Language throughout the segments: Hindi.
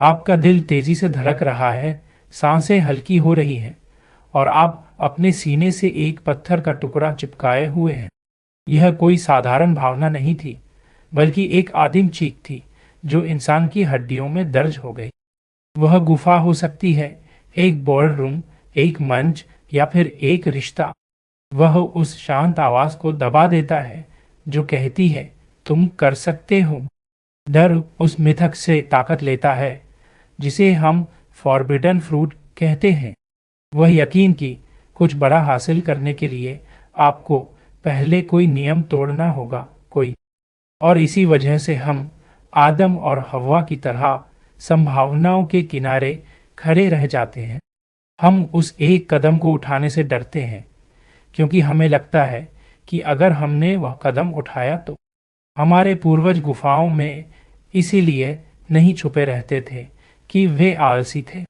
आपका दिल तेजी से धड़क रहा है, सांसें हल्की हो रही हैं और आप अपने सीने से एक पत्थर का टुकड़ा चिपकाए हुए हैं। यह कोई साधारण भावना नहीं थी, बल्कि एक आदिम चीख थी जो इंसान की हड्डियों में दर्ज हो गई। वह गुफा हो सकती है, एक बोर्ड रूम, एक मंच या फिर एक रिश्ता। वह उस शांत आवाज को दबा देता है जो कहती है तुम कर सकते हो। डर उस मिथक से ताकत लेता है जिसे हम फॉरबिडन फ्रूट कहते हैं। वह यकीन कि कुछ बड़ा हासिल करने के लिए आपको पहले कोई नियम तोड़ना होगा कोई। और इसी वजह से हम आदम और हव्वा की तरह संभावनाओं के किनारे खड़े रह जाते हैं। हम उस एक कदम को उठाने से डरते हैं क्योंकि हमें लगता है कि अगर हमने वह कदम उठाया तो हमारे पूर्वज गुफाओं में इसीलिए नहीं छुपे रहते थे कि वे आलसी थे।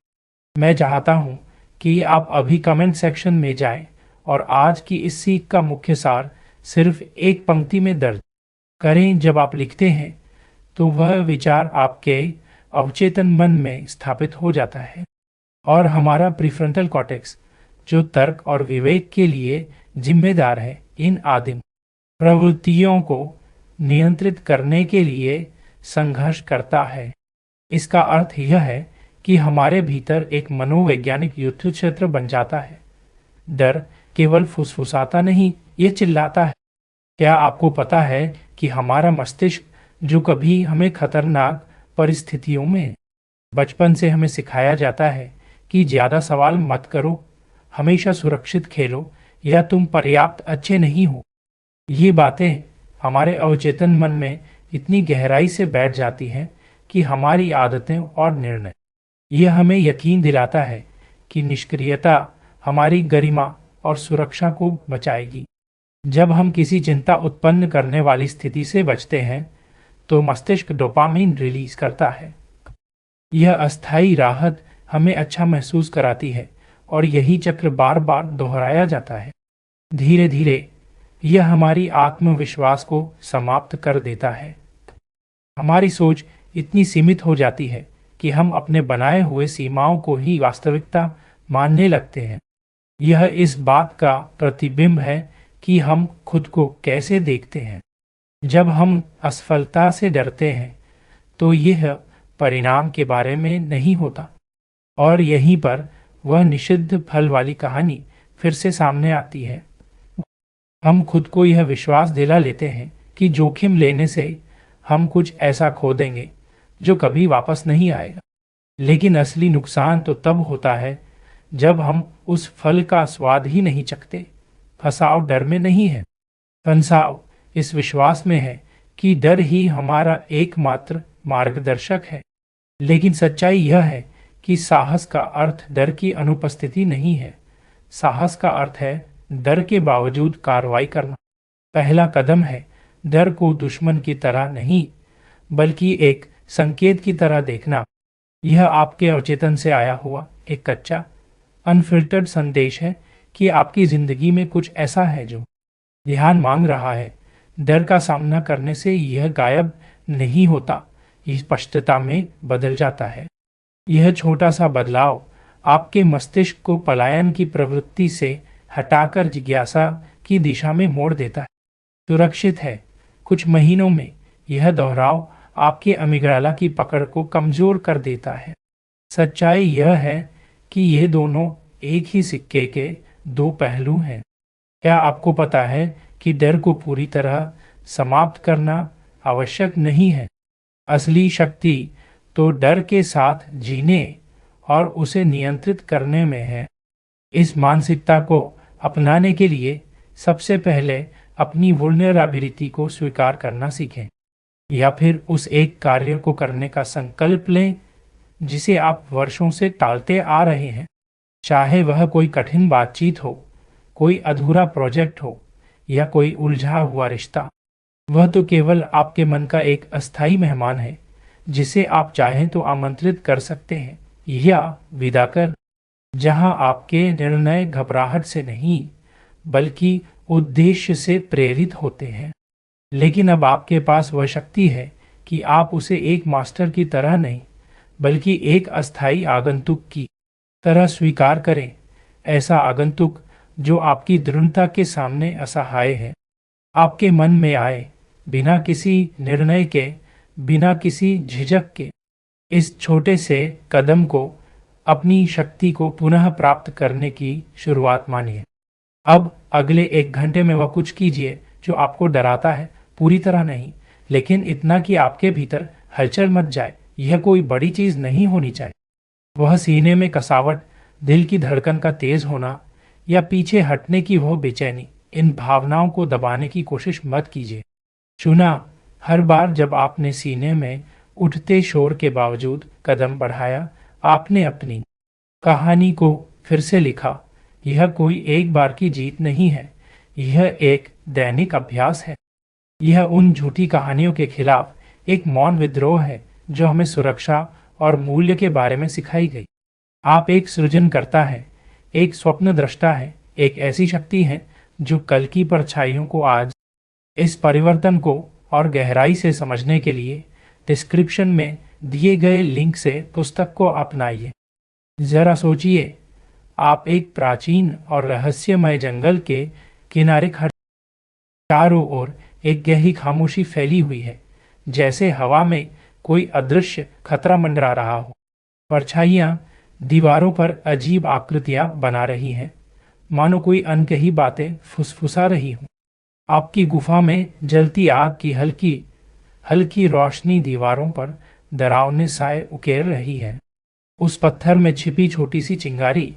मैं चाहता हूं कि आप अभी कमेंट सेक्शन में जाएं और आज की इस सीख का मुख्य सार सिर्फ एक पंक्ति में दर्ज करें। जब आप लिखते हैं तो वह विचार आपके अवचेतन मन में स्थापित हो जाता है और हमारा प्रीफ्रंटल कॉर्टेक्स, जो तर्क और विवेक के लिए जिम्मेदार है, इन आदिम प्रवृत्तियों को नियंत्रित करने के लिए संघर्ष करता है। इसका अर्थ यह है कि हमारे भीतर एक मनोवैज्ञानिक युद्ध क्षेत्र बन जाता है। डर केवल फुसफुसाता नहीं, ये चिल्लाता है। क्या आपको पता है कि हमारा मस्तिष्क, जो कभी हमें खतरनाक परिस्थितियों में बचपन से हमें सिखाया जाता है कि ज्यादा सवाल मत करो, हमेशा सुरक्षित खेलो या तुम पर्याप्त अच्छे नहीं हो, ये बातें हमारे अवचेतन मन में इतनी गहराई से बैठ जाती हैं कि हमारी आदतें और निर्णय, यह हमें यकीन दिलाता है कि निष्क्रियता हमारी गरिमा और सुरक्षा को बचाएगी। जब हम किसी चिंता उत्पन्न करने वाली स्थिति से बचते हैं तो मस्तिष्क डोपामिन रिलीज करता है। यह अस्थायी राहत हमें अच्छा महसूस कराती है और यही चक्र बार बार दोहराया जाता है। धीरे धीरे यह हमारी आत्मविश्वास को समाप्त कर देता है। हमारी सोच इतनी सीमित हो जाती है कि हम अपने बनाए हुए सीमाओं को ही वास्तविकता मानने लगते हैं। यह इस बात का प्रतिबिंब है कि हम खुद को कैसे देखते हैं। जब हम असफलता से डरते हैं तो यह परिणाम के बारे में नहीं होता, और यहीं पर वह निषिद्ध फल वाली कहानी फिर से सामने आती है। हम खुद को यह विश्वास दिला लेते हैं कि जोखिम लेने से हम कुछ ऐसा खो देंगे जो कभी वापस नहीं आएगा। लेकिन असली नुकसान तो तब होता है जब हम उस फल का स्वाद ही नहीं चखते। फंसाव डर में नहीं है, फंसाव इस विश्वास में है कि डर ही हमारा एकमात्र मार्गदर्शक है। लेकिन सच्चाई यह है कि साहस का अर्थ डर की अनुपस्थिति नहीं है। साहस का अर्थ है डर के बावजूद कार्रवाई करना। पहला कदम है डर को दुश्मन की तरह नहीं, बल्कि एक संकेत की तरह देखना। यह आपके अवचेतन से आया हुआ एक कच्चा, अनफिल्टर्ड संदेश है कि आपकी जिंदगी में कुछ ऐसा है जो ध्यान मांग रहा है। डर का सामना करने से यह गायब नहीं होता, यह स्पष्टता में बदल जाता है। यह छोटा सा बदलाव आपके मस्तिष्क को पलायन की प्रवृत्ति से हटाकर जिज्ञासा की दिशा में मोड़ देता है। सुरक्षित है। कुछ महीनों में यह दोहराव आपके अमिगडाला की पकड़ को कमजोर कर देता है। सच्चाई यह है कि ये दोनों एक ही सिक्के के दो पहलू हैं। क्या आपको पता है कि डर को पूरी तरह समाप्त करना आवश्यक नहीं है? असली शक्ति तो डर के साथ जीने और उसे नियंत्रित करने में है। इस मानसिकता को अपनाने के लिए सबसे पहले अपनी वुल्नरेबिलिटी को स्वीकार करना सीखें, या फिर उस एक कार्य को करने का संकल्प लें जिसे आप वर्षों से टालते आ रहे हैं। चाहे वह कोई कठिन बातचीत हो, कोई अधूरा प्रोजेक्ट हो या कोई उलझा हुआ रिश्ता, वह तो केवल आपके मन का एक अस्थायी मेहमान है जिसे आप चाहें तो आमंत्रित कर सकते हैं या विदा कर, जहां आपके निर्णय घबराहट से नहीं बल्कि उद्देश्य से प्रेरित होते हैं। लेकिन अब आपके पास वह शक्ति है कि आप उसे एक मास्टर की तरह नहीं बल्कि एक अस्थायी आगंतुक की तरह स्वीकार करें। ऐसा आगंतुक जो आपकी दृढ़ता के सामने असहाय है, आपके मन में आए, बिना किसी निर्णय के, बिना किसी झिझक के। इस छोटे से कदम को अपनी शक्ति को पुनः प्राप्त करने की शुरुआत मानिए। अब अगले 1 घंटे में वह कुछ कीजिए जो आपको डराता है, पूरी तरह नहीं, लेकिन इतना कि आपके भीतर हलचल मच जाए। यह कोई बड़ी चीज नहीं होनी चाहिए। वह सीने में कसावट, दिल की धड़कन का तेज होना या पीछे हटने की वह बेचैनी, इन भावनाओं को दबाने की कोशिश मत कीजिए। चुना, हर बार जब आपने सीने में उठते शोर के बावजूद कदम बढ़ाया, आपने अपनी कहानी को फिर से लिखा। यह कोई एक बार की जीत नहीं है, यह एक दैनिक अभ्यास है। यह उन झूठी कहानियों के खिलाफ एक मौन विद्रोह है जो हमें सुरक्षा और मूल्य के बारे में सिखाई गई। आप एक सृजनकर्ता है, एक स्वप्न दृष्टा है, एक ऐसी शक्ति है जो कल की परछाइयों को आज। इस परिवर्तन को और गहराई से समझने के लिए डिस्क्रिप्शन में दिए गए लिंक से पुस्तक को अपनाइए। जरा सोचिए, आप एक प्राचीन और रहस्यमय जंगल के किनारे खड़े, चारों ओर एक गहरी खामोशी फैली हुई है, जैसे हवा में कोई अदृश्य खतरा मंडरा रहा हो। परछाइयां दीवारों पर अजीब आकृतियां बना रही हैं, मानो कोई अनकही बातें फुसफुसा रही हों। आपकी गुफा में जलती आग की हल्की हल्की रोशनी दीवारों पर डरावने साए उकेर रही है। उस पत्थर में छिपी छोटी सी चिंगारी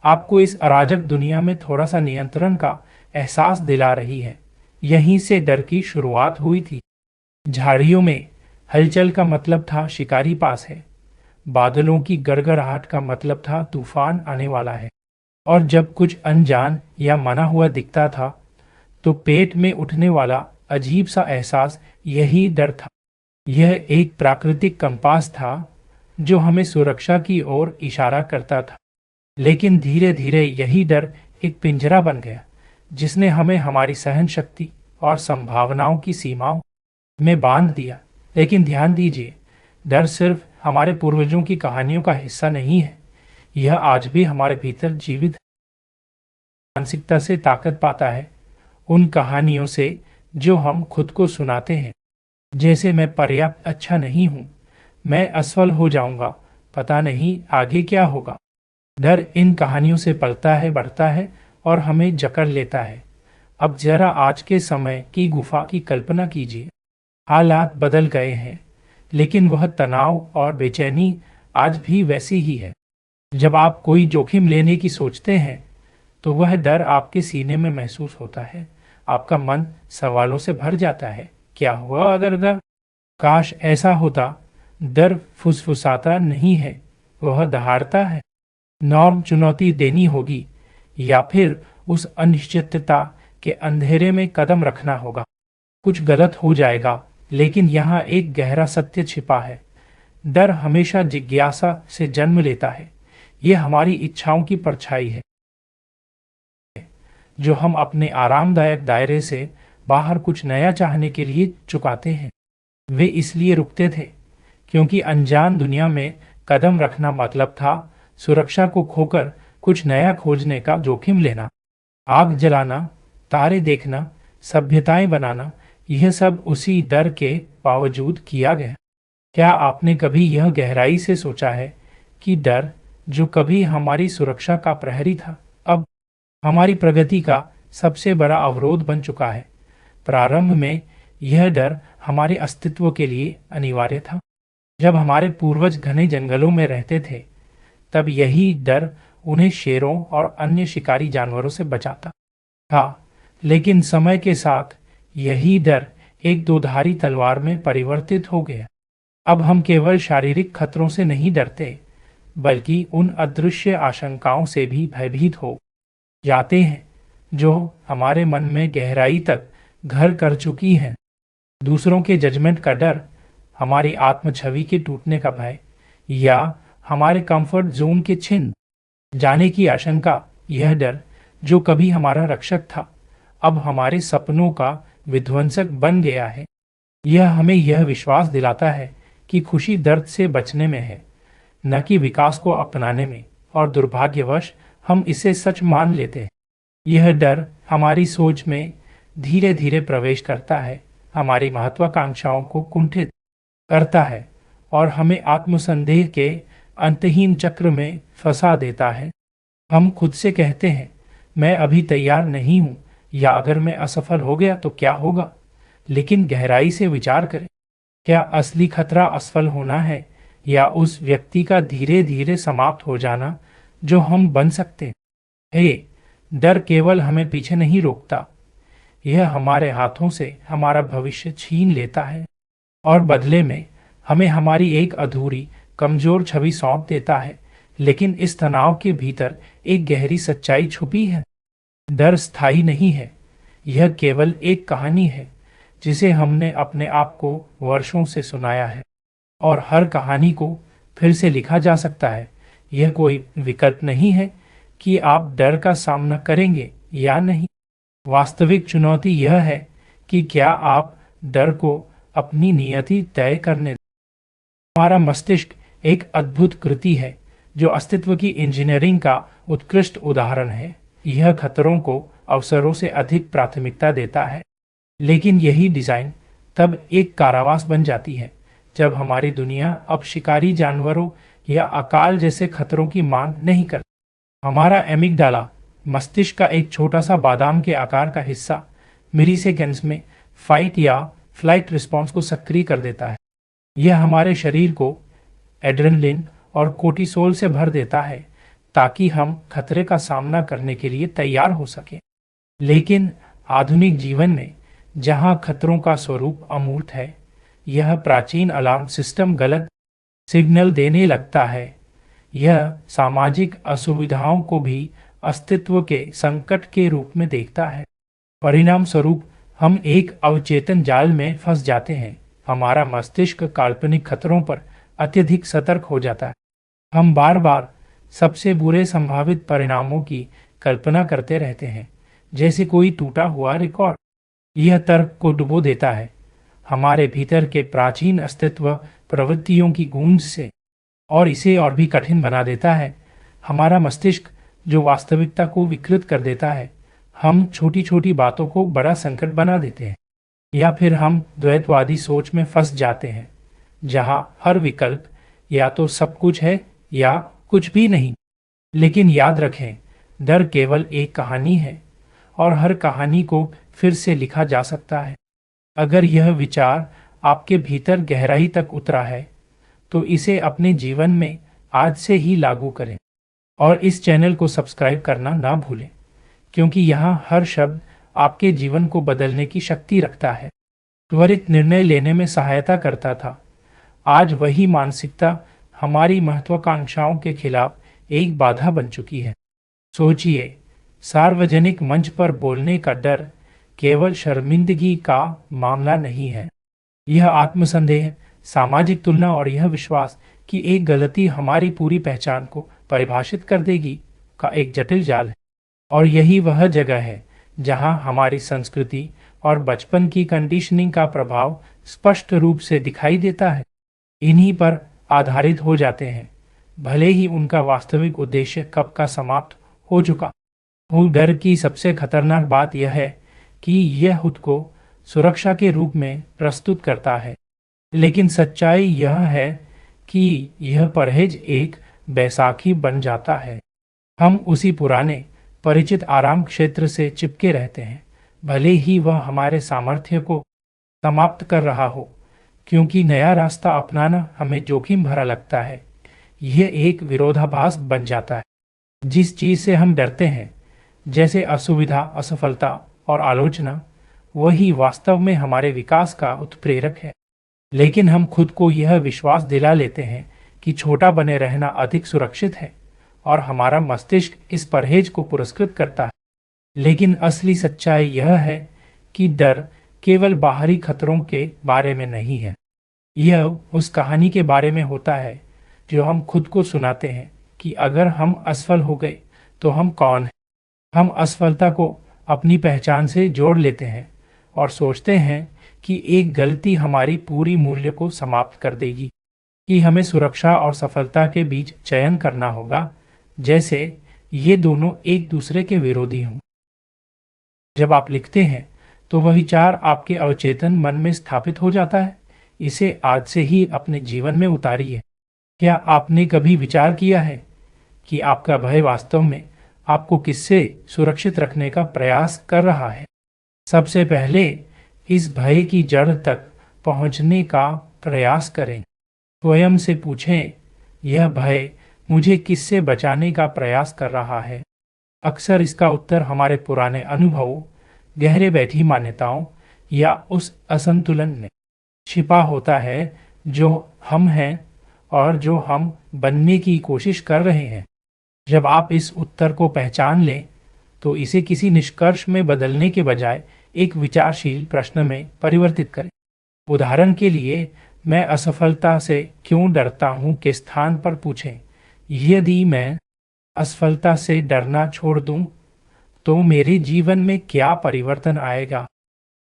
आपको इस अराजक दुनिया में थोड़ा सा नियंत्रण का एहसास दिला रही है। यहीं से डर की शुरुआत हुई थी। झाड़ियों में हलचल का मतलब था शिकारी पास है। बादलों की गड़गड़ाहट का मतलब था तूफान आने वाला है। और जब कुछ अनजान या मना हुआ दिखता था, तो पेट में उठने वाला अजीब सा एहसास यही डर था। यह एक प्राकृतिक कंपास था जो हमें सुरक्षा की ओर इशारा करता था। लेकिन धीरे धीरे यही डर एक पिंजरा बन गया, जिसने हमें हमारी सहन शक्ति और संभावनाओं की सीमाओं में बांध दिया। लेकिन ध्यान दीजिए, डर सिर्फ हमारे पूर्वजों की कहानियों का हिस्सा नहीं है। यह आज भी हमारे भीतर जीवित मानसिकता से ताकत पाता है। उन कहानियों से जो हम खुद को सुनाते हैं, जैसे मैं पर्याप्त अच्छा नहीं हूं, मैं असफल हो जाऊंगा, पता नहीं आगे क्या होगा। डर इन कहानियों से पलता है, बढ़ता है और हमें जकड़ लेता है। अब जरा आज के समय की गुफा की कल्पना कीजिए। हालात बदल गए हैं, लेकिन वह तनाव और बेचैनी आज भी वैसी ही है। जब आप कोई जोखिम लेने की सोचते हैं, तो वह डर आपके सीने में महसूस होता है। आपका मन सवालों से भर जाता है। क्या हुआ अगर काश ऐसा होता। डर फुसफुसाता नहीं है, वह दहाड़ता है। नॉर्म चुनौती देनी होगी, या फिर उस अनिश्चितता के अंधेरे में कदम रखना होगा। कुछ गलत हो जाएगा, लेकिन यहाँ एक गहरा सत्य छिपा है। डर हमेशा जिज्ञासा से जन्म लेता है। यह हमारी इच्छाओं की परछाई है, जो हम अपने आरामदायक दायरे से बाहर कुछ नया चाहने के लिए चुकाते हैं। वे इसलिए रुकते थे क्योंकि अनजान दुनिया में कदम रखना मतलब था सुरक्षा को खोकर कुछ नया खोजने का जोखिम लेना। आग जलाना, तारे देखना, सभ्यताएं बनाना, यह सब उसी डर के बावजूद किया गया। क्या आपने कभी यह गहराई से सोचा है कि डर, जो कभी हमारी सुरक्षा का प्रहरी था, अब हमारी प्रगति का सबसे बड़ा अवरोध बन चुका है? प्रारंभ में यह डर हमारे अस्तित्व के लिए अनिवार्य था। जब हमारे पूर्वज घने जंगलों में रहते थे, तब यही डर उन्हें शेरों और अन्य शिकारी जानवरों से बचाता था। लेकिन समय के साथ यही डर एक दोधारी तलवार में परिवर्तित हो गया। अब हम केवल शारीरिक खतरों से नहीं डरते, बल्कि उन अदृश्य आशंकाओं से भी भयभीत हो जाते हैं जो हमारे मन में गहराई तक घर कर चुकी हैं। दूसरों के जजमेंट का डर, हमारी आत्म छवि के टूटने का भय, या हमारे कंफर्ट जोन के छिन जाने की आशंका। यह डर, जो कभी हमारा रक्षक था, अब हमारे सपनों का विध्वंसक बन गया है। यह हमें यह विश्वास दिलाता है कि खुशी दर्द से बचने में है, न कि विकास को अपनाने में, और दुर्भाग्यवश हम इसे सच मान लेते हैं। यह डर हमारी सोच में धीरे धीरे प्रवेश करता है, हमारी महत्वाकांक्षाओं को कुंठित करता है और हमें आत्मसंदेह के अंतहीन चक्र में फंसा देता है। हम खुद से कहते हैं, मैं अभी तैयार नहीं हूं, या अगर मैं असफल हो गया तो क्या होगा। लेकिन गहराई से विचार करें, क्या असली खतरा असफल होना है, या उस व्यक्ति का धीरे धीरे समाप्त हो जाना जो हम बन सकते हैं। डर केवल हमें पीछे नहीं रोकता, यह हमारे हाथों से हमारा भविष्य छीन लेता है और बदले में हमें हमारी एक अधूरी, कमजोर छवि सौंप देता है। लेकिन इस तनाव के भीतर एक गहरी सच्चाई छुपी है। डर स्थायी नहीं है, यह केवल एक कहानी है जिसे हमने अपने आप को वर्षों से सुनाया है, और हर कहानी को फिर से लिखा जा सकता है। यह कोई विकल्प नहीं है कि आप डर का सामना करेंगे या नहीं। वास्तविक चुनौती यह है कि क्या आप डर को अपनी नियति तय करने। हमारा मस्तिष्क एक अद्भुत कृति है जो अस्तित्व की इंजीनियरिंग का उत्कृष्ट उदाहरण है। यह खतरों को अवसरों से अधिक प्राथमिकता देता है, लेकिन यही डिजाइन तब एक कारावास बन जाती है जब हमारी दुनिया अब शिकारी जानवरों या अकाल जैसे खतरों की मांग नहीं करती। हमारा एमिगडाला, मस्तिष्क का एक छोटा सा बादाम के आकार का हिस्सा, मिलीसेकंड्स में फाइट या फ्लाइट रिस्पॉन्स को सक्रिय कर देता है। यह हमारे शरीर को एड्रेनलिन और कोर्टिसोल से भर देता है ताकि हम खतरे का सामना करने के लिए तैयार हो सकें। लेकिन आधुनिक जीवन में, जहां खतरों का स्वरूप अमूर्त है, यह प्राचीन अलार्म सिस्टम गलत सिग्नल देने लगता है। यह सामाजिक असुविधाओं को भी अस्तित्व के संकट के रूप में देखता है। परिणाम स्वरूप हम एक अवचेतन जाल में फंस जाते हैं। हमारा मस्तिष्क काल्पनिक खतरों पर अत्यधिक सतर्क हो जाता है। हम बार बार सबसे बुरे संभावित परिणामों की कल्पना करते रहते हैं, जैसे कोई टूटा हुआ रिकॉर्ड। यह तर्क को डुबो देता है हमारे भीतर के प्राचीन अस्तित्व प्रवृत्तियों की गूंज से, और इसे और भी कठिन बना देता है। हमारा मस्तिष्क जो वास्तविकता को विकृत कर देता है, हम छोटी छोटी बातों को बड़ा संकट बना देते हैं, या फिर हम द्वैतवादी सोच में फंस जाते हैं जहां हर विकल्प या तो सब कुछ है या कुछ भी नहीं। लेकिन याद रखें, डर केवल एक कहानी है और हर कहानी को फिर से लिखा जा सकता है। अगर यह विचार आपके भीतर गहराई तक उतरा है तो इसे अपने जीवन में आज से ही लागू करें, और इस चैनल को सब्सक्राइब करना ना भूलें, क्योंकि यहाँ हर शब्द आपके जीवन को बदलने की शक्ति रखता है, त्वरित निर्णय लेने में सहायता करता था। आज वही मानसिकता हमारी महत्वाकांक्षाओं के खिलाफ एक बाधा बन चुकी है। सोचिए, सार्वजनिक मंच पर बोलने का डर केवल शर्मिंदगी का मामला नहीं है। यह आत्मसंदेह, सामाजिक तुलना और यह विश्वास कि एक गलती हमारी पूरी पहचान को परिभाषित कर देगी का एक जटिल जाल है। और यही वह जगह है जहां हमारी संस्कृति और बचपन की कंडीशनिंग का प्रभाव स्पष्ट रूप से दिखाई देता है। इन्हीं पर आधारित हो जाते हैं, भले ही उनका वास्तविक उद्देश्य कब का समाप्त हो चुका हो। डर की सबसे खतरनाक बात यह है कि यह खुद को सुरक्षा के रूप में प्रस्तुत करता है, लेकिन सच्चाई यह है कि यह परहेज एक बैसाखी बन जाता है। हम उसी पुराने परिचित आराम क्षेत्र से चिपके रहते हैं, भले ही वह हमारे सामर्थ्य को समाप्त कर रहा हो, क्योंकि नया रास्ता अपनाना हमें जोखिम भरा लगता है। यह एक विरोधाभास बन जाता है। जिस चीज से हम डरते हैं, जैसे असुविधा, असफलता और आलोचना, वही वास्तव में हमारे विकास का उत्प्रेरक है। लेकिन हम खुद को यह विश्वास दिला लेते हैं कि छोटा बने रहना अधिक सुरक्षित है, और हमारा मस्तिष्क इस परहेज को पुरस्कृत करता है। लेकिन असली सच्चाई यह है कि डर केवल बाहरी खतरों के बारे में नहीं है। यह उस कहानी के बारे में होता है जो हम खुद को सुनाते हैं कि अगर हम असफल हो गए तो हम कौन हैं। हम असफलता को अपनी पहचान से जोड़ लेते हैं और सोचते हैं कि एक गलती हमारी पूरी मूल्य को समाप्त कर देगी। कि हमें सुरक्षा और सफलता के बीच चयन करना होगा, जैसे ये दोनों एक दूसरे के विरोधी हों। जब आप लिखते हैं तो वह विचार आपके अवचेतन मन में स्थापित हो जाता है। इसे आज से ही अपने जीवन में उतारिए। क्या आपने कभी विचार किया है कि आपका भय वास्तव में आपको किससे सुरक्षित रखने का प्रयास कर रहा है? सबसे पहले इस भय की जड़ तक पहुंचने का प्रयास करें। स्वयं से पूछें, यह भय मुझे किससे बचाने का प्रयास कर रहा है? अक्सर इसका उत्तर हमारे पुराने अनुभवों, गहरे बैठी मान्यताओं या उस असंतुलन में छिपा होता है जो हम हैं और जो हम बनने की कोशिश कर रहे हैं। जब आप इस उत्तर को पहचान लें तो इसे किसी निष्कर्ष में बदलने के बजाय एक विचारशील प्रश्न में परिवर्तित करें। उदाहरण के लिए, मैं असफलता से क्यों डरता हूं के स्थान पर पूछें, यदि मैं असफलता से डरना छोड़ दूं तो मेरे जीवन में क्या परिवर्तन आएगा?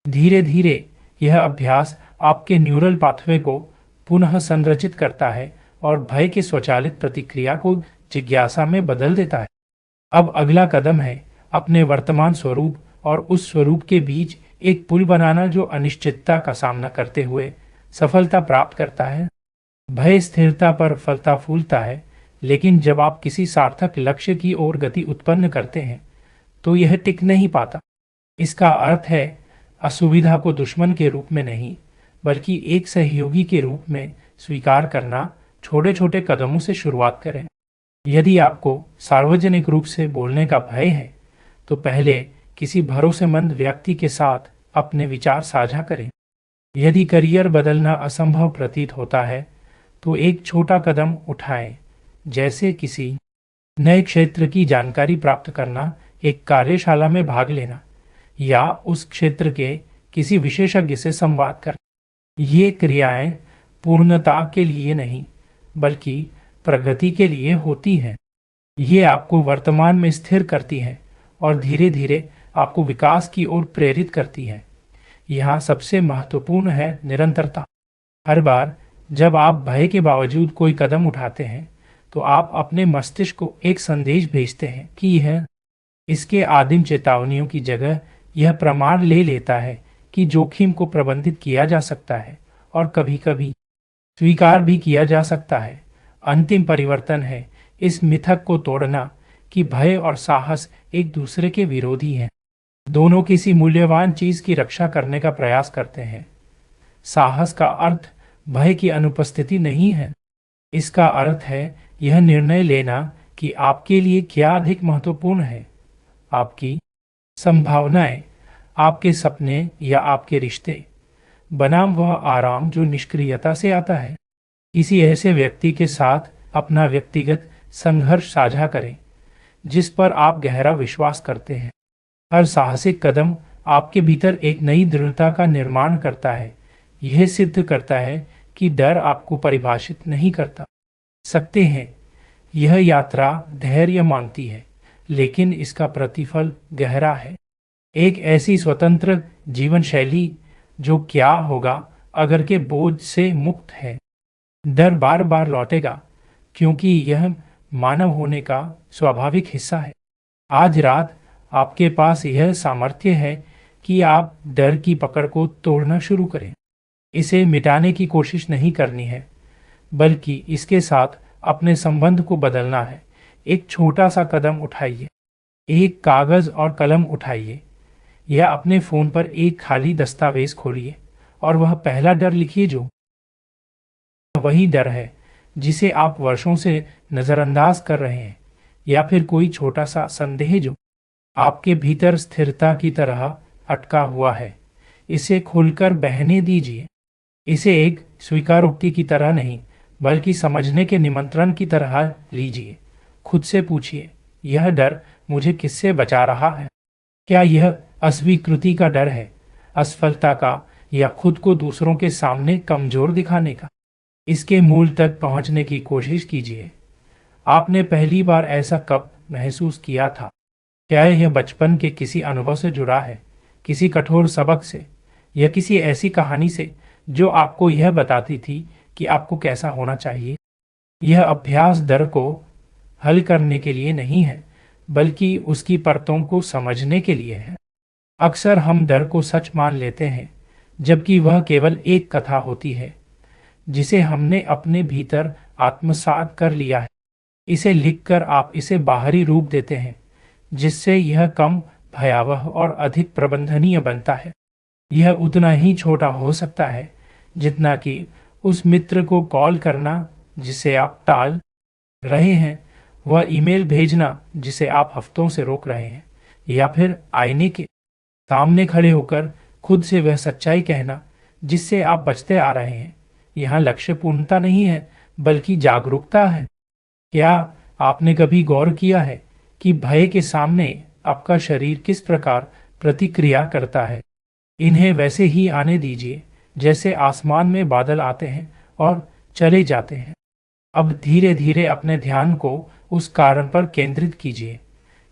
धीरे धीरे यह अभ्यास आपके न्यूरल पाथवे को पुनः संरचित करता है और भय के स्वचालित प्रतिक्रिया को जिज्ञासा में बदल देता है। अब अगला कदम है अपने वर्तमान स्वरूप और उस स्वरूप के बीच एक पुल बनाना जो अनिश्चितता का सामना करते हुए सफलता प्राप्त करता है। भय स्थिरता पर फलता फूलता है, लेकिन जब आप किसी सार्थक लक्ष्य की ओर गति उत्पन्न करते हैं तो यह टिक नहीं पाता। इसका अर्थ है असुविधा को दुश्मन के रूप में नहीं, बल्कि एक सहयोगी के रूप में स्वीकार करना। छोटे छोटे कदमों से शुरुआत करें। यदि आपको सार्वजनिक रूप से बोलने का भय है तो पहले किसी भरोसेमंद व्यक्ति के साथ अपने विचार साझा करें। यदि करियर बदलना असंभव प्रतीत होता है तो एक छोटा कदम उठाएं, जैसे किसी नए क्षेत्र की जानकारी प्राप्त करना, एक कार्यशाला में भाग लेना या उस क्षेत्र के किसी विशेषज्ञ से संवाद करना। ये क्रियाएं पूर्णता के लिए नहीं, बल्कि प्रगति के लिए होती हैं। ये आपको वर्तमान में स्थिर करती हैं और धीरे धीरे आपको विकास की ओर प्रेरित करती हैं। यहाँ सबसे महत्वपूर्ण है निरंतरता। हर बार जब आप भय के बावजूद कोई कदम उठाते हैं तो आप अपने मस्तिष्क को एक संदेश भेजते हैं कि यह इसके आदिम चेतावनियों की जगह यह प्रमाण ले लेता है कि जोखिम को प्रबंधित किया जा सकता है और कभी-कभी स्वीकार भी किया जा सकता है। अंतिम परिवर्तन है इस मिथक को तोड़ना कि भय और साहस एक दूसरे के विरोधी हैं। दोनों किसी मूल्यवान चीज की रक्षा करने का प्रयास करते हैं। साहस का अर्थ भय की अनुपस्थिति नहीं है। इसका अर्थ है यह निर्णय लेना कि आपके लिए क्या अधिक महत्वपूर्ण है, आपकी संभावनाएं, आपके सपने या आपके रिश्ते, बनाम वह आराम जो निष्क्रियता से आता है। किसी ऐसे व्यक्ति के साथ अपना व्यक्तिगत संघर्ष साझा करें जिस पर आप गहरा विश्वास करते हैं। हर साहसिक कदम आपके भीतर एक नई दृढ़ता का निर्माण करता है। यह सिद्ध करता है कि डर आपको परिभाषित नहीं करता सकते हैं। यह यात्रा धैर्य मांगती है, लेकिन इसका प्रतिफल गहरा है। एक ऐसी स्वतंत्र जीवन शैली जो क्या होगा अगर के बोझ से मुक्त है। डर बार बार लौटेगा क्योंकि यह मानव होने का स्वाभाविक हिस्सा है। आज रात आपके पास यह सामर्थ्य है कि आप डर की पकड़ को तोड़ना शुरू करें। इसे मिटाने की कोशिश नहीं करनी है, बल्कि इसके साथ अपने संबंध को बदलना है। एक छोटा सा कदम उठाइए, एक कागज और कलम उठाइए या अपने फोन पर एक खाली दस्तावेज खोलिए और वह पहला डर लिखिए जो वही डर है जिसे आप वर्षों से नजरअंदाज कर रहे हैं, या फिर कोई छोटा सा संदेह जो आपके भीतर स्थिरता की तरह अटका हुआ है। इसे खोलकर बहने दीजिए। इसे एक स्वीकारोक्ति की तरह नहीं, बल्कि समझने के निमंत्रण की तरह लीजिए। खुद से पूछिए, यह डर मुझे किससे बचा रहा है? क्या यह अस्वीकृति का डर है, असफलता का, या खुद को दूसरों के सामने कमजोर दिखाने का? इसके मूल तक पहुंचने की कोशिश कीजिए। आपने पहली बार ऐसा कब महसूस किया था? क्या यह बचपन के किसी अनुभव से जुड़ा है, किसी कठोर सबक से, या किसी ऐसी कहानी से जो आपको यह बताती थी कि आपको कैसा होना चाहिए। यह अभ्यास डर को हल करने के लिए नहीं है, बल्कि उसकी परतों को समझने के लिए है। अक्सर हम डर को सच मान लेते हैं, जबकि वह केवल एक कथा होती है जिसे हमने अपने भीतर आत्मसात कर लिया है। इसे लिखकर आप इसे बाहरी रूप देते हैं, जिससे यह कम भयावह और अधिक प्रबंधनीय बनता है। यह उतना ही छोटा हो सकता है जितना कि उस मित्र को कॉल करना जिसे आप टाल रहे हैं, वह ईमेल भेजना जिसे आप हफ्तों से रोक रहे हैं, या फिर आईने के सामने खड़े होकर खुद से वह सच्चाई कहना जिससे आप बचते आ रहे हैं। यहाँ लक्ष्य पूर्णता नहीं है, बल्कि जागरूकता है। क्या आपने कभी गौर किया है कि भय के सामने आपका शरीर किस प्रकार प्रतिक्रिया करता है? इन्हें वैसे ही आने दीजिए जैसे आसमान में बादल आते हैं और चले जाते हैं। अब धीरे धीरे अपने ध्यान को उस कारण पर केंद्रित कीजिए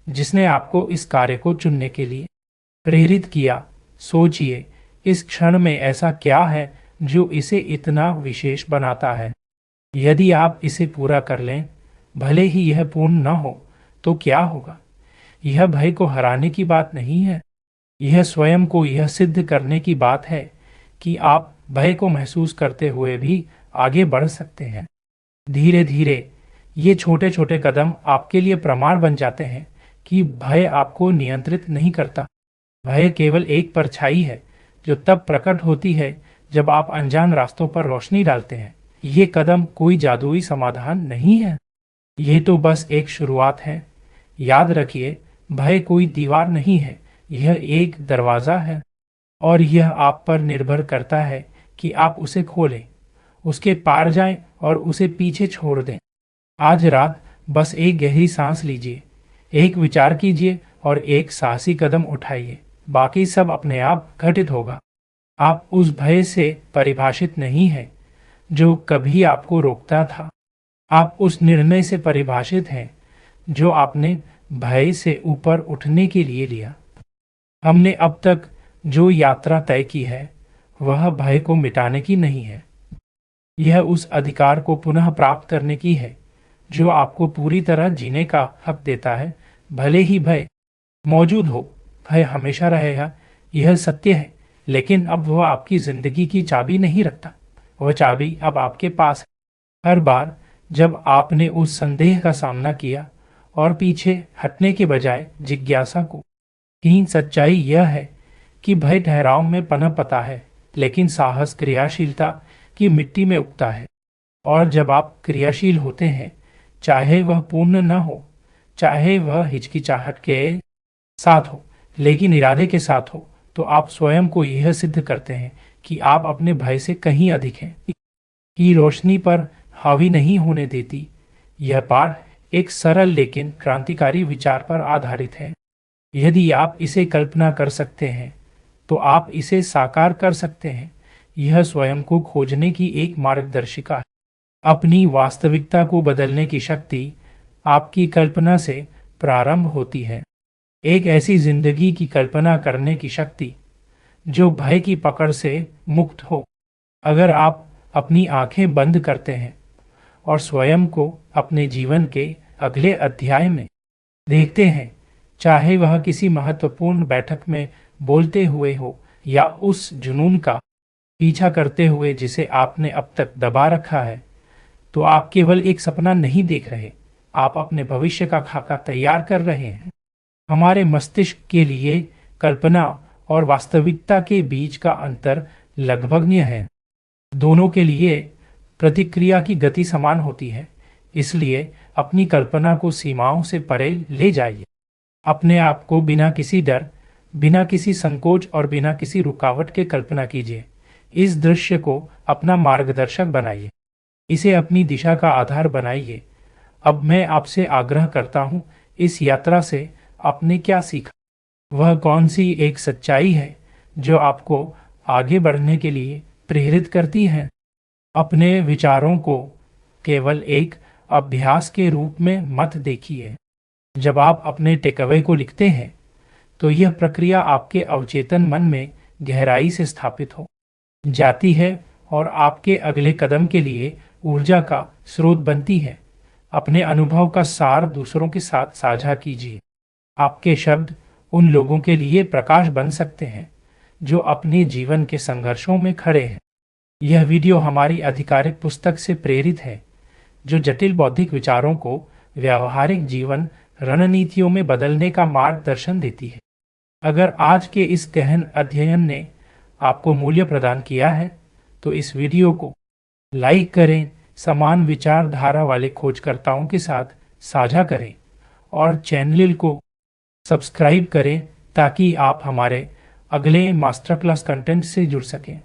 जिसने आपको इस कार्य को चुनने के लिए प्रेरित किया। सोचिए, इस क्षण में ऐसा क्या है जो इसे इतना विशेष बनाता है। यदि आप इसे पूरा कर लें, भले ही यह पूर्ण न हो, तो क्या होगा? यह भय को हराने की बात नहीं है, यह स्वयं को यह सिद्ध करने की बात है कि आप भय को महसूस करते हुए भी आगे बढ़ सकते हैं। धीरे धीरे ये छोटे छोटे कदम आपके लिए प्रमाण बन जाते हैं कि भय आपको नियंत्रित नहीं करता। भय केवल एक परछाई है जो तब प्रकट होती है जब आप अनजान रास्तों पर रोशनी डालते हैं। ये कदम कोई जादुई समाधान नहीं है, ये तो बस एक शुरुआत है। याद रखिए, भय कोई दीवार नहीं है, यह एक दरवाजा है, और यह आप पर निर्भर करता है कि आप उसे खोलें, उसके पार जाएं और उसे पीछे छोड़ दें। आज रात बस एक गहरी सांस लीजिए, एक विचार कीजिए और एक साहसी कदम उठाइए। बाकी सब अपने आप घटित होगा। आप उस भय से परिभाषित नहीं हैं जो कभी आपको रोकता था। आप उस निर्णय से परिभाषित हैं जो आपने भय से ऊपर उठने के लिए लिया। हमने अब तक जो यात्रा तय की है, वह भय को मिटाने की नहीं है। यह उस अधिकार को पुनः प्राप्त करने की है जो आपको पूरी तरह जीने का हक देता है। भले ही भय मौजूद हो, भय हमेशा रहेगा, यह सत्य है। लेकिन अब वह आपकी जिंदगी की चाबी नहीं रखता, वह चाबी अब आपके पास है। हर बार जब आपने उस संदेह का सामना किया और पीछे हटने के बजाय जिज्ञासा को, हीन सच्चाई यह है कि भय ठहराव में पनपता है, लेकिन साहस क्रियाशीलता की मिट्टी में उगता है। और जब आप क्रियाशील होते हैं, चाहे वह पूर्ण न हो, चाहे वह हिचकिचाहट के साथ हो, लेकिन इरादे के साथ हो, तो आप स्वयं को यह सिद्ध करते हैं कि आप अपने भय से कहीं अधिक हैं। की रोशनी पर हावी नहीं होने देती। यह पाठ एक सरल लेकिन क्रांतिकारी विचार पर आधारित है। यदि आप इसे कल्पना कर सकते हैं, तो आप इसे साकार कर सकते हैं। यह स्वयं को खोजने की एक मार्गदर्शिका है। अपनी वास्तविकता को बदलने की शक्ति आपकी कल्पना से प्रारंभ होती है। एक ऐसी जिंदगी की कल्पना करने की शक्ति जो भय की पकड़ से मुक्त हो। अगर आप अपनी आंखें बंद करते हैं और स्वयं को अपने जीवन के अगले अध्याय में देखते हैं, चाहे वह किसी महत्वपूर्ण बैठक में बोलते हुए हो या उस जुनून का पीछा करते हुए जिसे आपने अब तक दबा रखा है, तो आप केवल एक सपना नहीं देख रहे, आप अपने भविष्य का खाका तैयार कर रहे हैं। हमारे मस्तिष्क के लिए कल्पना और वास्तविकता के बीच का अंतर लगभग न्य है। दोनों के लिए प्रतिक्रिया की गति समान होती है। इसलिए अपनी कल्पना को सीमाओं से परे ले जाइए। अपने आप को बिना किसी डर, बिना किसी संकोच और बिना किसी रुकावट के कल्पना कीजिए। इस दृश्य को अपना मार्गदर्शक बनाइए, इसे अपनी दिशा का आधार बनाइए। अब मैं आपसे आग्रह करता हूँ, इस यात्रा से आपने क्या सीखा? वह कौन सी एक सच्चाई है जो आपको आगे बढ़ने के लिए प्रेरित करती है? अपने विचारों को केवल एक अभ्यास के रूप में मत देखिए। जब आप अपने टेकअवे को लिखते हैं, तो यह प्रक्रिया आपके अवचेतन मन में गहराई से स्थापित हो जाती है और आपके अगले कदम के लिए ऊर्जा का स्रोत बनती है। अपने अनुभव का सार दूसरों के साथ साझा कीजिए। आपके शब्द उन लोगों के लिए प्रकाश बन सकते हैं जो अपने जीवन के संघर्षों में खड़े हैं। यह वीडियो हमारी आधिकारिक पुस्तक से प्रेरित है जो जटिल बौद्धिक विचारों को व्यावहारिक जीवन रणनीतियों में बदलने का मार्गदर्शन देती है। अगर आज के इस गहन अध्ययन ने आपको मूल्य प्रदान किया है तो इस वीडियो को लाइक करें, समान विचारधारा वाले खोजकर्ताओं के साथ साझा करें और चैनल को सब्सक्राइब करें ताकि आप हमारे अगले मास्टर क्लास कंटेंट से जुड़ सकें।